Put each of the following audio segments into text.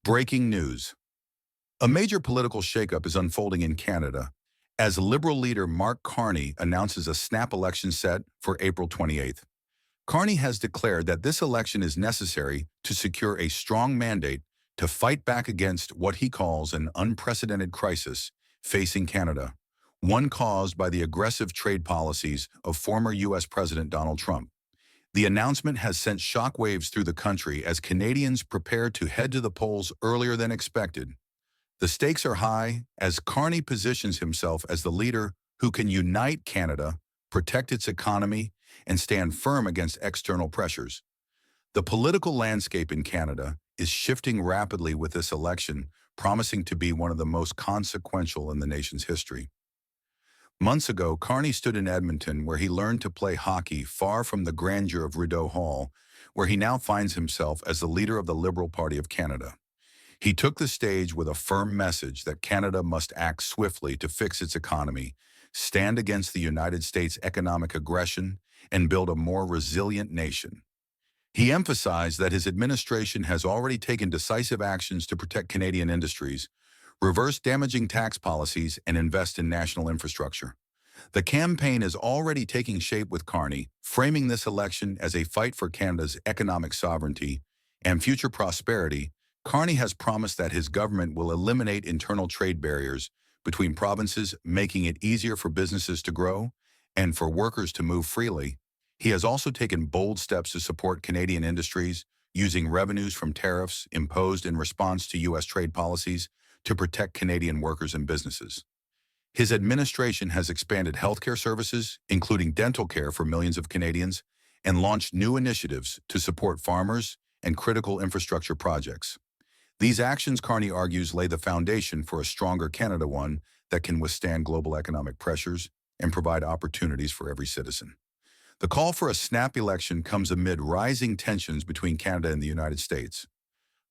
Breaking news. A major political shakeup is unfolding in Canada as Liberal leader Mark Carney announces a snap election set for April 28th. Carney has declared that this election is necessary to secure a strong mandate to fight back against what he calls an unprecedented crisis facing Canada, one caused by the aggressive trade policies of former U.S. President Donald Trump. The announcement has sent shockwaves through the country as Canadians prepare to head to the polls earlier than expected. The stakes are high as Carney positions himself as the leader who can unite Canada, protect its economy, and stand firm against external pressures. The political landscape in Canada is shifting rapidly with this election, promising to be one of the most consequential in the nation's history. Months ago, Carney stood in Edmonton where he learned to play hockey far from the grandeur of Rideau Hall, where he now finds himself as the leader of the Liberal Party of Canada. He took the stage with a firm message that Canada must act swiftly to fix its economy, stand against the United States' economic aggression, and build a more resilient nation. He emphasized that his administration has already taken decisive actions to protect Canadian industries, reverse damaging tax policies, and invest in national infrastructure. The campaign is already taking shape with Carney, framing this election as a fight for Canada's economic sovereignty and future prosperity. Carney has promised that his government will eliminate internal trade barriers between provinces, making it easier for businesses to grow and for workers to move freely. He has also taken bold steps to support Canadian industries, using revenues from tariffs imposed in response to U.S. trade policies to protect Canadian workers and businesses. His administration has expanded healthcare services, including dental care for millions of Canadians, and launched new initiatives to support farmers and critical infrastructure projects. These actions, Carney argues, lay the foundation for a stronger Canada, one that can withstand global economic pressures and provide opportunities for every citizen. The call for a snap election comes amid rising tensions between Canada and the United States.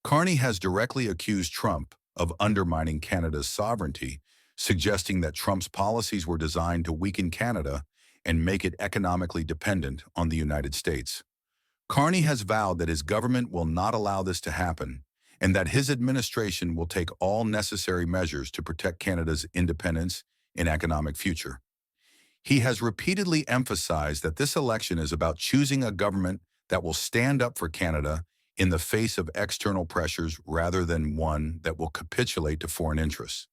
Carney has directly accused Trump of undermining Canada's sovereignty, suggesting that Trump's policies were designed to weaken Canada and make it economically dependent on the United States. Carney has vowed that his government will not allow this to happen, and that his administration will take all necessary measures to protect Canada's independence and economic future. He has repeatedly emphasized that this election is about choosing a government that will stand up for Canada in the face of external pressures rather than one that will capitulate to foreign interests.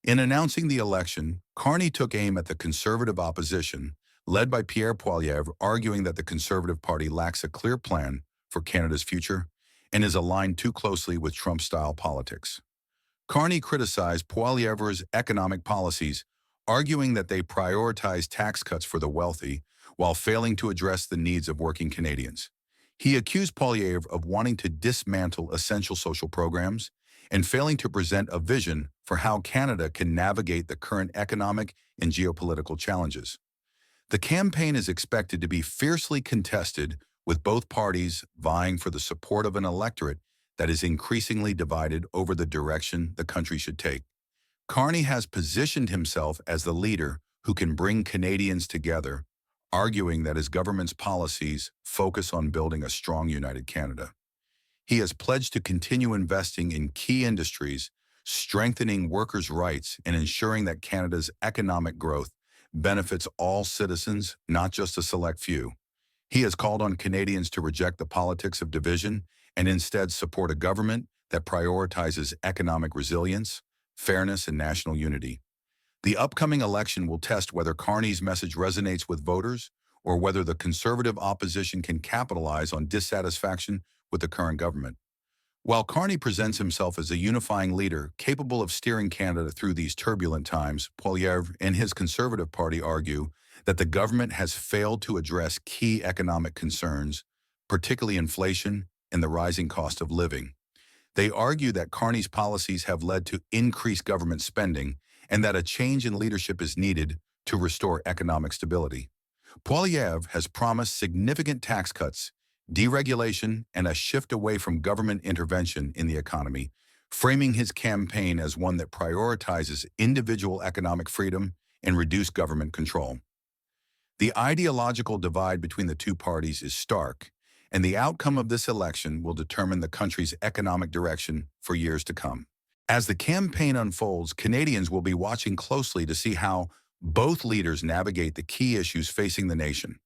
In announcing the election, Carney took aim at the Conservative opposition, led by Pierre Poilievre, arguing that the Conservative Party lacks a clear plan for Canada's future and is aligned too closely with Trump-style politics. Carney criticized Poilievre's economic policies, arguing that they prioritize tax cuts for the wealthy while failing to address the needs of working Canadians. He accused Poilievre of wanting to dismantle essential social programs and failing to present a vision for how Canada can navigate the current economic and geopolitical challenges. The campaign is expected to be fiercely contested, with both parties vying for the support of an electorate that is increasingly divided over the direction the country should take. Carney has positioned himself as the leader who can bring Canadians together, arguing that his government's policies focus on building a strong, united Canada. He has pledged to continue investing in key industries, strengthening workers' rights, and ensuring that Canada's economic growth benefits all citizens, not just a select few. He has called on Canadians to reject the politics of division and instead support a government that prioritizes economic resilience, fairness, and national unity. The upcoming election will test whether Carney's message resonates with voters or whether the Conservative opposition can capitalize on dissatisfaction with the current government. While Carney presents himself as a unifying leader capable of steering Canada through these turbulent times, Poilievre and his Conservative Party argue that the government has failed to address key economic concerns, particularly inflation and the rising cost of living. They argue that Carney's policies have led to increased government spending and that a change in leadership is needed to restore economic stability. Poilievre has promised significant tax cuts, deregulation, and a shift away from government intervention in the economy, framing his campaign as one that prioritizes individual economic freedom and reduced government control. The ideological divide between the two parties is stark, and the outcome of this election will determine the country's economic direction for years to come. As the campaign unfolds, Canadians will be watching closely to see how both leaders navigate the key issues facing the nation.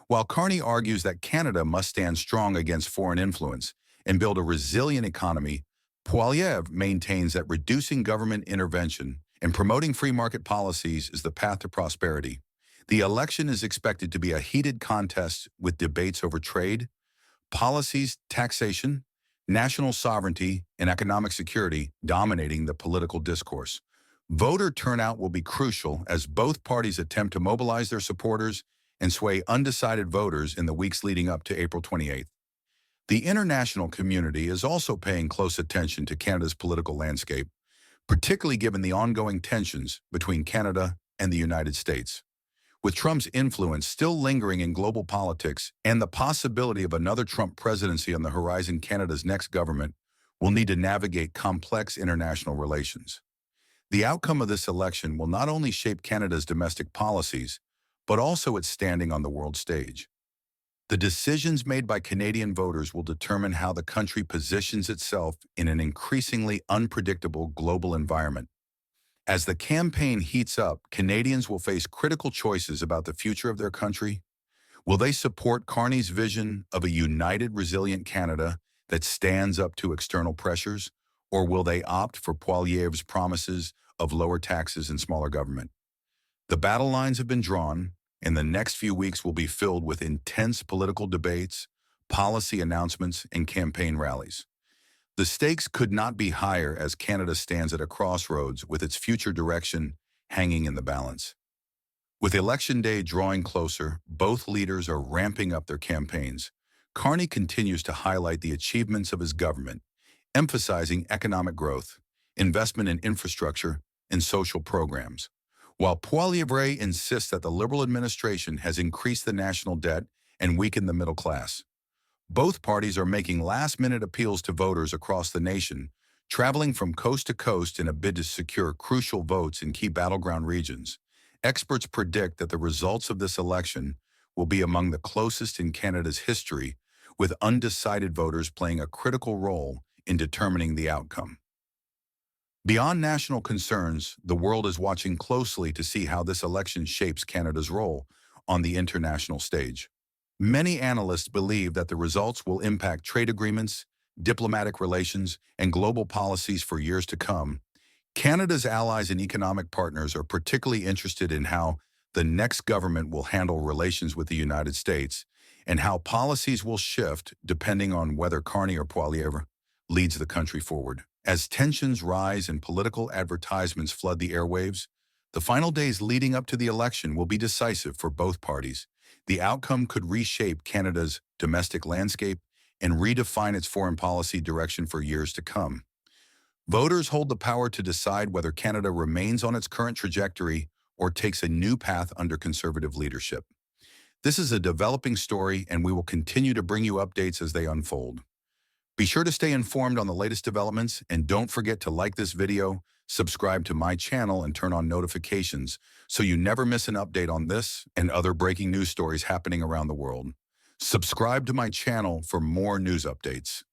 While Carney argues that Canada must stand strong against foreign influence and build a resilient economy, Poilievre maintains that reducing government intervention and promoting free market policies is the path to prosperity. The election is expected to be a heated contest with debates over trade, policies, taxation, national sovereignty, and economic security dominating the political discourse. Voter turnout will be crucial as both parties attempt to mobilize their supporters and sway undecided voters in the weeks leading up to April 28th. The international community is also paying close attention to Canada's political landscape, particularly given the ongoing tensions between Canada and the United States. With Trump's influence still lingering in global politics and the possibility of another Trump presidency on the horizon, Canada's next government will need to navigate complex international relations. The outcome of this election will not only shape Canada's domestic policies, but also its standing on the world stage. The decisions made by Canadian voters will determine how the country positions itself in an increasingly unpredictable global environment. As the campaign heats up, Canadians will face critical choices about the future of their country. Will they support Carney's vision of a united, resilient Canada that stands up to external pressures, or will they opt for Poilievre's promises of lower taxes and smaller government? The battle lines have been drawn, and the next few weeks will be filled with intense political debates, policy announcements, and campaign rallies. The stakes could not be higher as Canada stands at a crossroads with its future direction hanging in the balance. With Election Day drawing closer, both leaders are ramping up their campaigns. Carney continues to highlight the achievements of his government, emphasizing economic growth, investment in infrastructure, and social programs, while Poilievre insists that the Liberal administration has increased the national debt and weakened the middle class. Both parties are making last-minute appeals to voters across the nation, traveling from coast to coast in a bid to secure crucial votes in key battleground regions. Experts predict that the results of this election will be among the closest in Canada's history, with undecided voters playing a critical role in determining the outcome. Beyond national concerns, the world is watching closely to see how this election shapes Canada's role on the international stage. Many analysts believe that the results will impact trade agreements, diplomatic relations, and global policies for years to come. Canada's allies and economic partners are particularly interested in how the next government will handle relations with the United States and how policies will shift depending on whether Carney or Poilievre leads the country forward. As tensions rise and political advertisements flood the airwaves, the final days leading up to the election will be decisive for both parties. The outcome could reshape Canada's domestic landscape and redefine its foreign policy direction for years to come. Voters hold the power to decide whether Canada remains on its current trajectory or takes a new path under Conservative leadership. This is a developing story, and we will continue to bring you updates as they unfold. Be sure to stay informed on the latest developments, and don't forget to like this video, subscribe to my channel, and turn on notifications so you never miss an update on this and other breaking news stories happening around the world. Subscribe to my channel for more news updates.